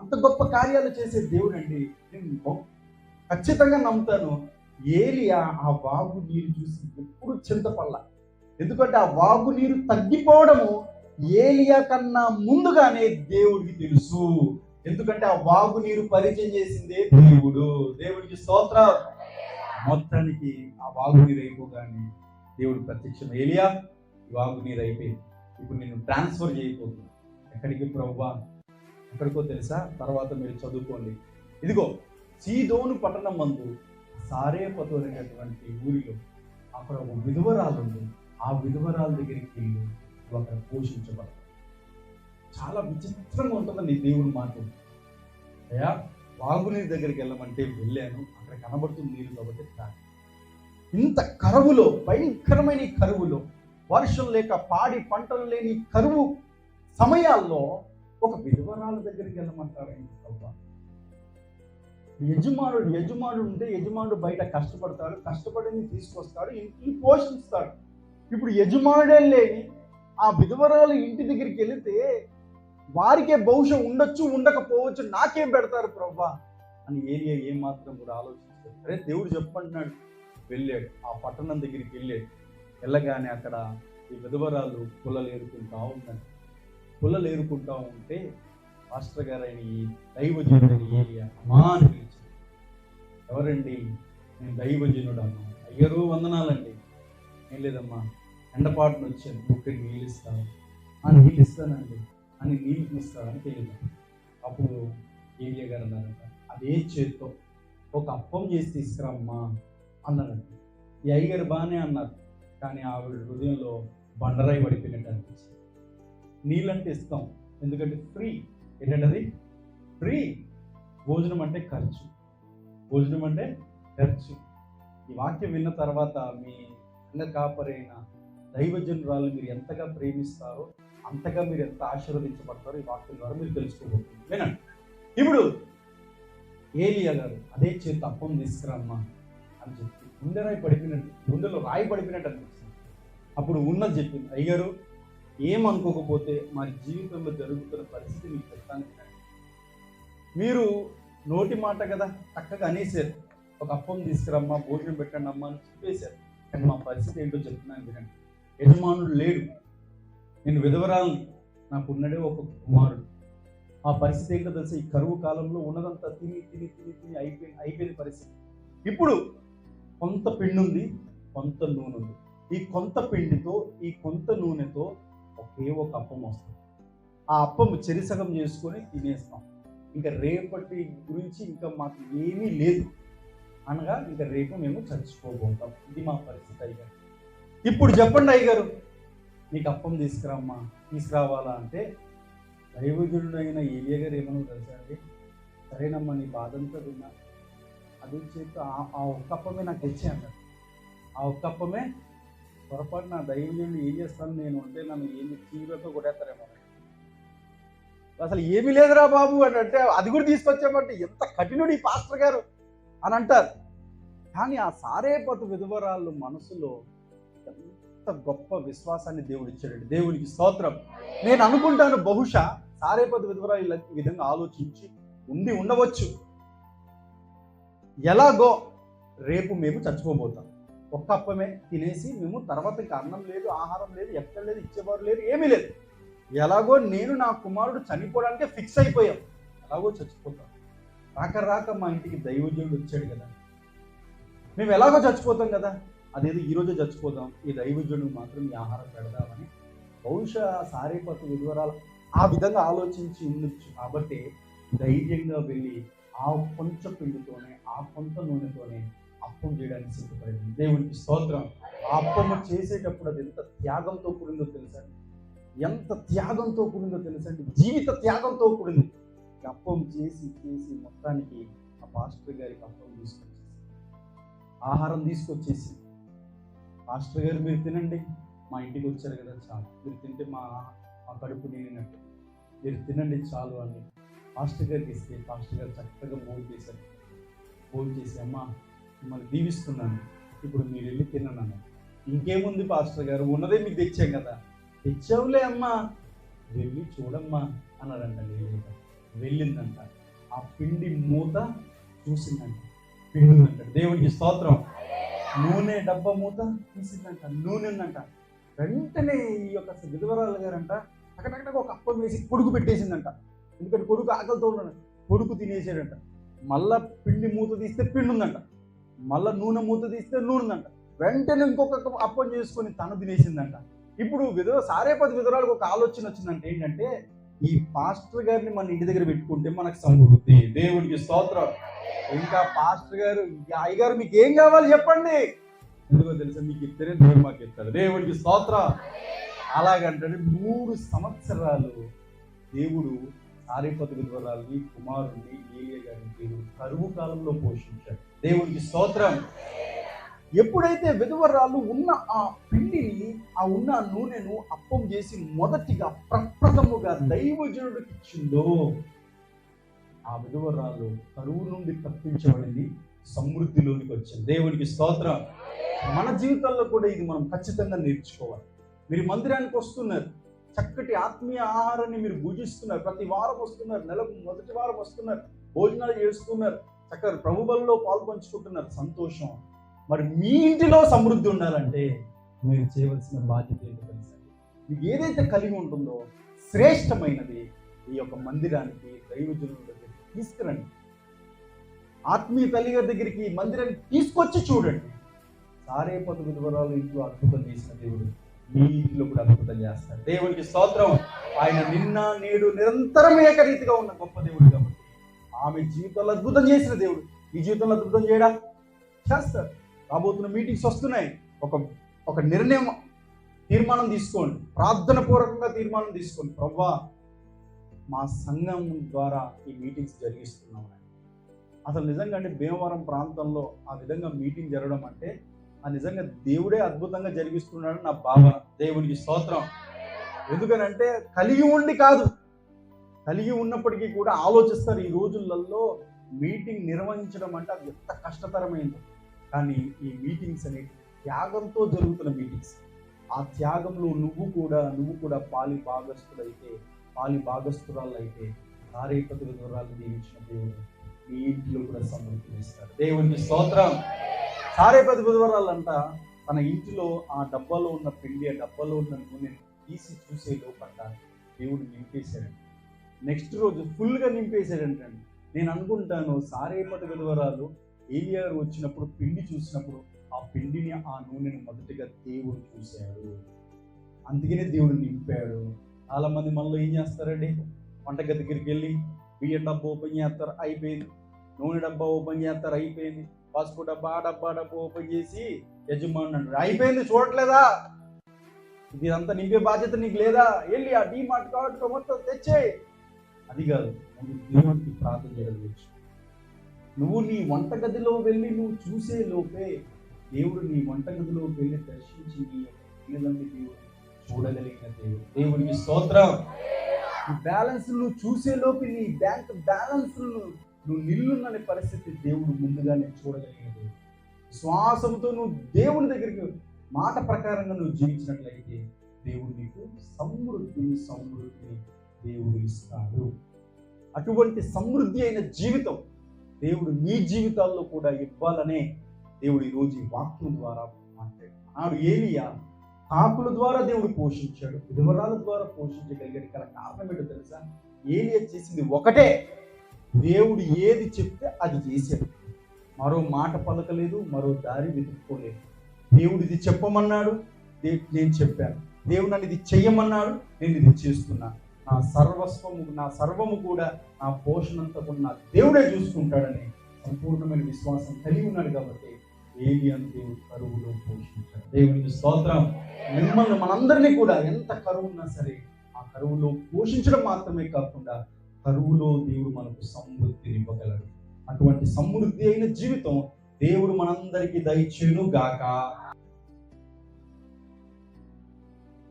అంత గొప్ప కార్యాలు చేసే దేవుడు అండి. నేను ఖచ్చితంగా నమ్ముతాను. ఏలియా ఆ వాగు నీరు చూసి ఎప్పుడు చింతపడల. ఎందుకంటే ఆ వాగు నీరు తగ్గిపోవడము ఏలియా కన్నా ముందుగానే దేవుడికి తెలుసు. ఎందుకంటే ఆ వాగు నీరు పరిచయం చేసిందే దేవుడు. దేవుడికి స్తోత్రం. మొత్తానికి ఆ వాగు నీరు అయిపోగానే దేవుడు ప్రత్యక్షం, ఏలియా ఈ వాగు నీరు అయిపోయింది, ఇప్పుడు నేను ట్రాన్స్ఫర్ చేయబోతున్నా. ఎక్కడికి ప్రభువా? ఎక్కడికో తెలుసా? తర్వాత మీరు చదువుకోండి. ఇదిగో సీదోను పట్టణం మందు సారేపతు అనేటటువంటి ఊరిలో అక్కడ ఒక విధవరాలు ఉంది. ఆ విధవరాల దగ్గరికి వెళ్ళి అక్కడ పోషించబడతారు. చాలా విచిత్రంగా ఉంటుందండి దేవుని మాట. అయ్యా వాగునీరు దగ్గరికి వెళ్ళమంటే వెళ్ళాను, అక్కడ కనబడుతుంది నీరు కాబట్టి తాగి. ఇంత కరువులో, భయంకరమైన కరువులో, వర్షం లేక పాడి పంటలు లేని కరువు సమయాల్లో ఒక విధవరాల దగ్గరికి వెళ్ళమంటారండి. యజమానుడు ఉంటే యజమానుడు బయట కష్టపడతాడు, కష్టపడింది తీసుకొస్తాడు, ఇంటిని పోషిస్తాడు. ఇప్పుడు యజమానుడే లేని ఆ విధవరాలు ఇంటి దగ్గరికి వెళితే వారికే బహుశా ఉండొచ్చు, ఉండకపోవచ్చు, నాకేం పెడతారు ప్రభా అని ఏలియా ఏమాత్రం కూడా ఆలోచించాడు. అరే దేవుడు చెప్పంటున్నాడు. వెళ్ళాడు, ఆ పట్టణం దగ్గరికి వెళ్ళాడు. వెళ్ళగానే అక్కడ ఈ విధవరాలు పుల్లలు ఏరుకుంటా ఉన్నాడు. పుల్లలు ఏరుకుంటా ఉంటే మాస్టర్ గారు అయిన ఈ దైవజనుడని ఏలియా అమ్మా అని పిలిచాడు. ఎవరండి? నేను దైవజనుడు అమ్మా. అయ్యరు వందనాలండి. ఏం లేదమ్మా, ఎండపాటును వచ్చాను, ఒక్కడికి నీళ్ళు ఇస్తాను. నీళ్ళు ఇస్తానండి అని నీళ్ళు ఇస్తానని తెలియదు. అప్పుడు ఏలియా గారు అన్నారంట, అదే చేత్తో ఒక అప్పం చేసి తీసుకురమ్మా అన్నారంట. ఈ అయ్యగారు బాగానే అన్నారు, కానీ ఆవిడ హృదయంలో బండరాయి పడిపోయినట్టు అనిపించింది. నీళ్ళంటే ఇస్తాం, ఎందుకంటే ఫ్రీ. ఏంటంటే అది ఫ్రీ. భోజనం అంటే ఖర్చు. భోజనం అంటే ఖర్చు. ఈ వాక్యం విన్న తర్వాత మీ సంఘ కాపరైన దైవజనురాలు మీరు ఎంతగా ప్రేమిస్తారో అంతగా మీరు ఎంత ఆశీర్వదించబడతారో ఈ వాక్యం ద్వారా మీరు తెలుసుకోబోతుంది. వినండి. ఇప్పుడు ఏలియా గారు అదే చేతి అప్పం తీసుకురమ్మా అని చెప్పి గుండెరాయి పడిపోయినట్టు, గుండెలో రాయి పడిపోయినట్టు అనిపిస్తుంది. అప్పుడు ఉన్నది చెప్పింది, అయ్యారు ఏమనుకోకపోతే మా జీవితంలో జరుగుతున్న పరిస్థితి మీకు చెప్తాను. మీరు నోటి మాట కదా చక్కగా అనేసారు, ఒక అప్పం తీసుకురమ్మా, భోజనం పెట్టండి అమ్మా అని చెప్పేశారు. కానీ మా పరిస్థితి ఏంటో చెప్తున్నాను వినండి. యజమానుడు లేడు, నేను విధవరాలని, నాకు ఉన్నదే ఒక కుమారుడు. ఆ పరిస్థితి ఏంటో తెలుసా? ఈ కరువు కాలంలో ఉన్నదంతా తిని తిని తిని తిని అయిపోయిన పరిస్థితి. ఇప్పుడు కొంత పిండి ఉంది, కొంత నూనె ఉంది. ఈ కొంత పిండితో, ఈ కొంత నూనెతో ఒకే ఒక అప్పం వస్తుంది. ఆ అప్పం చెరిసగం చేసుకొని తినేస్తాం. ఇంకా రేపటి గురించి ఇంకా మాకు ఏమీ లేదు అనగా ఇంకా రేపు మేము చచ్చిపోబోతాం. ఇది మా పరిస్థితి అయ్యారు. ఇప్పుడు చెప్పండి అయ్యగారు, నీకు అప్పం తీసుకురావాలా అంటే దైవజనుడు అయిన ఏలియా గారు ఏమన్నా తెలుసా అండి? సరేనమ్మా, నీ బాధంతా విన్నా, అది చేత ఆ ఒక్క అప్పమే నాకు తెచ్చే అన్నాడు. ఆ ఒక్క అప్పమే పొరపాటు నా దైవజనుడు ఏం చేస్తాను నేను ఉంటే నన్ను ఏమి చీరతో కొట్టేస్తారేమో, అసలు ఏమీ లేదురా బాబు అని అంటే అది కూడా తీసుకొచ్చామంటే ఎంత కఠినుడు ఈ పాస్టర్ గారు అని అంటారు. కానీ ఆ సారేపతు విధవరాళ్ళు మనసులో ఎంత గొప్ప విశ్వాసాన్ని దేవుడు ఇచ్చాడండి. దేవునికి స్తోత్రం. నేను అనుకుంటాను బహుశా సారేపతు విధవరాలు ఈ విధంగా ఆలోచించి ఉండవచ్చు. ఎలాగో రేపు మేము చచ్చిపోబోతాం, ఒక్క అప్పమే తినేసి మేము తర్వాత ఇంకా అన్నం లేదు, ఆహారం లేదు, ఎక్కడ లేదు, ఇచ్చేవారు లేదు, ఏమీ లేదు. ఎలాగో నేను నా కుమారుడు చనిపోవడానికే ఫిక్స్ అయిపోయాం, ఎలాగో చచ్చిపోతాం. రాక మా ఇంటికి దైవజనుడు వచ్చాడు కదా, మేము ఎలాగో చచ్చిపోతాం కదా, అదేదో ఈరోజే చచ్చిపోతాం, ఈ దైవజనుడికి మాత్రం ఈ ఆహారం పెడదామని బహుశా సారేపతు విధవరాలు ఆ విధంగా ఆలోచించి ఉండొచ్చు. కాబట్టి ధైర్యంగా వెళ్ళి ఆ కొంచెం పిండితోనే, ఆ కొంత నూనెతోనే అప్పం చేయడానికి సిద్ధపడింది. దేవునికి స్తోత్రం. ఆ అప్పము చేసేటప్పుడు అది ఎంత త్యాగంతో కూడిందో తెలుసండి, ఎంత త్యాగంతో కూడిందో తెలుసండి, జీవిత త్యాగంతో కూడింది. అప్పం చేసి మొత్తానికి ఆ పాస్టర్ గారికి అప్పం తీసుకొచ్చేసి, ఆహారం తీసుకొచ్చేసి, పాస్టర్ గారు మీరు తినండి, మా ఇంటికి వచ్చారు కదా చాలు, మీరు తింటే మా కడుపు నిండినట్టు, మీరు తినండి చాలు అని పాస్టర్ గారికి ఇస్తే పాస్టర్ గారు చక్కగా భోజనం చేసి అమ్మా మిమ్మల్ని దీవిస్తున్నాను, ఇప్పుడు మీరు వెళ్ళి తిన్నాను. ఇంకేముంది పాస్టర్ గారు, ఉన్నదే మీకు తెచ్చాం కదా. తెచ్చావులే అమ్మా, వెళ్ళి చూడమ్మా అన్నాడంట. వెళ్ళిందంట. ఆ పిండి మూత చూసిందంట, పిండి ఉందంట. దేవునికి స్తోత్రం. నూనె డబ్బా మూత తీసిందంట, నూనె ఉందంట. వెంటనే ఈ యొక్క విధవరాలు గారంట టకటక ఒక అప్పం వేసి కొడుకు పెట్టేసిందంట. ఎందుకంటే కొడుకు ఆకలితో ఉన్నాడు, కొడుకు తినేసాడంట. మళ్ళా పిండి మూత తీస్తే పిండి ఉందంట, మళ్ళా నూనె మూత తీస్తే నూనె ఉందంట. వెంటనే ఇంకొక అప్పం చేసుకొని తను తినేసిందంట. ఇప్పుడు సారేపతి విధవరాలకు ఒక ఆలోచన వచ్చిందంటే ఏంటంటే, ఈ పాస్టర్ గారిని మన ఇంటి దగ్గర పెట్టుకుంటే మనకు సమృద్ధి. దేవుడికి స్తోత్రం. ఇంకా పాస్టర్ గారు, అయ్యగారు మీకు ఏం కావాలి చెప్పండి, ఎందుకో తెలుసా, మీకు ఇద్దరే, దేవుడు మాకు ఇస్తాడు. దేవుడికి స్తోత్రం. అలాగంటే 3 సంవత్సరాలు దేవుడు సారేపతి విధవరాలని, కుమారుణ్ణి, ఏలియా గారిని దేవుడు కరువు కాలంలో పోషించాడు. దేవుడికి స్తోత్రం. ఎప్పుడైతే విధవరాలు ఉన్న ఆ పిండిని, ఆ ఉన్న నూనెను అప్పం చేసి మొదటిగా ప్రప్రథముగా దైవజనుడికి ఇచ్చిందో, ఆ విధవరాలు కరువు నుండి తప్పించబడింది, సమృద్ధిలోనికి వచ్చింది. దేవుడికి స్తోత్రం. మన జీవితాల్లో కూడా ఇది మనం ఖచ్చితంగా నేర్చుకోవాలి. మీరు మందిరానికి వస్తున్నారు, చక్కటి ఆత్మీయ ఆహారాన్ని మీరు భుజిస్తున్నారు, ప్రతి వారం వస్తున్నారు, నెలకు మొదటి వారం వస్తున్నారు, భోజనాలు చేస్తున్నారు, చక్కగా ప్రభు బలిలో పాల్పంచుకుంటున్నారు, సంతోషం. మరి మీ ఇంటిలో సమృద్ధి ఉండాలంటే మీరు చేయవలసిన బాధ్యత ఏంటో తెలుసా? మీకు ఏదైతే కలిగి ఉంటుందో శ్రేష్టమైనది ఈ యొక్క మందిరానికి, దైవజనుల దగ్గరికి తీసుకురండి. ఆత్మీయ తల్లి గారి దగ్గరికి, మందిరానికి తీసుకొచ్చి చూడండి. సారేపతి విధవరాలు ఇంట్లో అద్భుతం చేసిన దేవుడు మీ ఇంట్లో కూడా అద్భుతం చేస్తాడు. దేవునికి స్తోత్రం. ఆయన నిన్న నేడు నిరంతరం ఏకరీతిగా ఉన్న గొప్ప దేవుడు కాబట్టి ఆమె జీవితంలో అద్భుతం చేసిన దేవుడు ఈ జీవితంలో అద్భుతం చేయడా చేస్తాడు. రాబోతున్న మీటింగ్స్ వస్తున్నాయి. ఒక నిర్ణయం, తీర్మానం తీసుకోండి, ప్రార్థన పూర్వకంగా తీర్మానం తీసుకోండి. ప్రభువా, మా సంఘం ద్వారా ఈ మీటింగ్స్ జరిగిస్తున్నాం. అసలు నిజంగా అంటే భీమవరం ప్రాంతంలో ఆ విధంగా మీటింగ్ జరగడం అంటే ఆ నిజంగా దేవుడే అద్భుతంగా జరిగిస్తున్నాడని నా భావన. దేవునికి స్తోత్రం. ఎందుకనంటే కలిగి ఉండి కాదు, కలిగి ఉన్నప్పటికీ కూడా ఆలోచిస్తారు. ఈ రోజులలో మీటింగ్ నిర్వహించడం అంటే అది ఎంత కష్టతరమైందో. కానీ ఈ మీటింగ్స్ అనేవి త్యాగంతో జరుగుతున్న మీటింగ్స్. ఆ త్యాగంలో నువ్వు కూడా పాలి భాగస్తురాలు అయితే సారేపతి విధవరాలు దీవించిన దేవుడు మీ ఇంటిలో కూడా సమృద్ధినిస్తాడు. దేవునికి స్తోత్రం. సారేపతి విధవరాలు అంట తన ఇంటిలో ఆ డబ్బాలో ఉన్న పిండి, ఆ డబ్బాలో ఉన్న నూనె తీసి చూసే లోపంట దేవుడు నింపేశాడు. నెక్స్ట్ రోజు ఫుల్గా నింపేశాడంటండి. నేను అనుకుంటాను సారేపతి విధవరాలు ఏలియా గారు వచ్చినప్పుడు పిండి చూసినప్పుడు ఆ పిండిని, ఆ నూనెను మొదటిగా దేవుడు చూశాడు, అందుకనే దేవుడు నింపాడు. చాలా మంది మనలో ఏం చేస్తారండి, వంటగది దగ్గరికి వెళ్ళి బియ్యం డబ్బా ఓపెన్ చేస్తారు, అయిపోయింది. నూనె డబ్బా ఓపెన్ చేస్తారు, అయిపోయింది. పసుపు డబ్బా డబ్బా ఓపెన్ చేసి యజమాని అంటారు, అయిపోయింది చూడట్లేదా, ఇదంతా నింపే బాధ్యత నీకు లేదా, వెళ్ళి ఆ డీమార్ట్ కార్డు మొత్తం తెచ్చే. అది కాదు, నువ్వు దేవుడికి ప్రార్థన చేయడం. నువ్వు నీ వంటగదిలో వెళ్ళి నువ్వు చూసే లోపే దేవుడు నీ వంటగదిలో వెళ్ళి దర్శించి నీ యొక్క పిల్లలని దేవుడు చూడగలిగిన దేవుడు. దేవుడికి స్తోత్రం. ఈ బ్యాలెన్స్ నువ్వు చూసే లోపు నీ బ్యాంక్ బ్యాలెన్స్ నువ్వు నిల్లున్న పరిస్థితి దేవుడు ముందుగానే చూడగలిగిన దేవుడు. శ్వాసంతో నువ్వు దేవుని దగ్గరికి మాట ప్రకారంగా నువ్వు జీవించినట్లయితే దేవుడు నీకు సమృద్ధిని దేవుడు ఇస్తాడు. అటువంటి సమృద్ధి అయిన జీవితం దేవుడు మీ జీవితాల్లో కూడా ఇవ్వాలనే దేవుడు ఈరోజు ఈ వాక్యం ద్వారా మాట్లాడాడు. ఆనాడు ఏలియా కాకుల ద్వారా దేవుడు పోషించాడు, విధవరాల ద్వారా పోషించగలిగాడు. గల కారణం ఏంటో తెలుసా? ఏలియా చేసింది ఒకటే, దేవుడు ఏది చెప్తే అది చేశాడు. మరో మాట పలకలేదు, మరో దారి వెతుక్కోలేదు. దేవుడు ఇది చెప్పమన్నాడు, నేను చెప్పాను. దేవుడు నన్ను ఇది చెయ్యమన్నాడు, నేను ఇది చేస్తున్నాను. నా సర్వము కూడా, నా పోషణ అంతా కూడా నా దేవుడే చూసుకుంటాడని సంపూర్ణమైన విశ్వాసం కలిగి ఉన్నాడు. కాబట్టి ఏలియాను దేవుడు కరువులో పోషించాడు. దేవునికి స్తోత్రం. మిమ్మల్ని మనందరినీ కూడా ఎంత కరువు ఉన్నా సరే ఆ కరువులో పోషించడం మాత్రమే కాకుండా కరువులో దేవుడు మనకు సమృద్ధి ఇవ్వగలడు. అటువంటి సమృద్ధి అయిన జీవితం దేవుడు మనందరికీ దయచేయును గాక.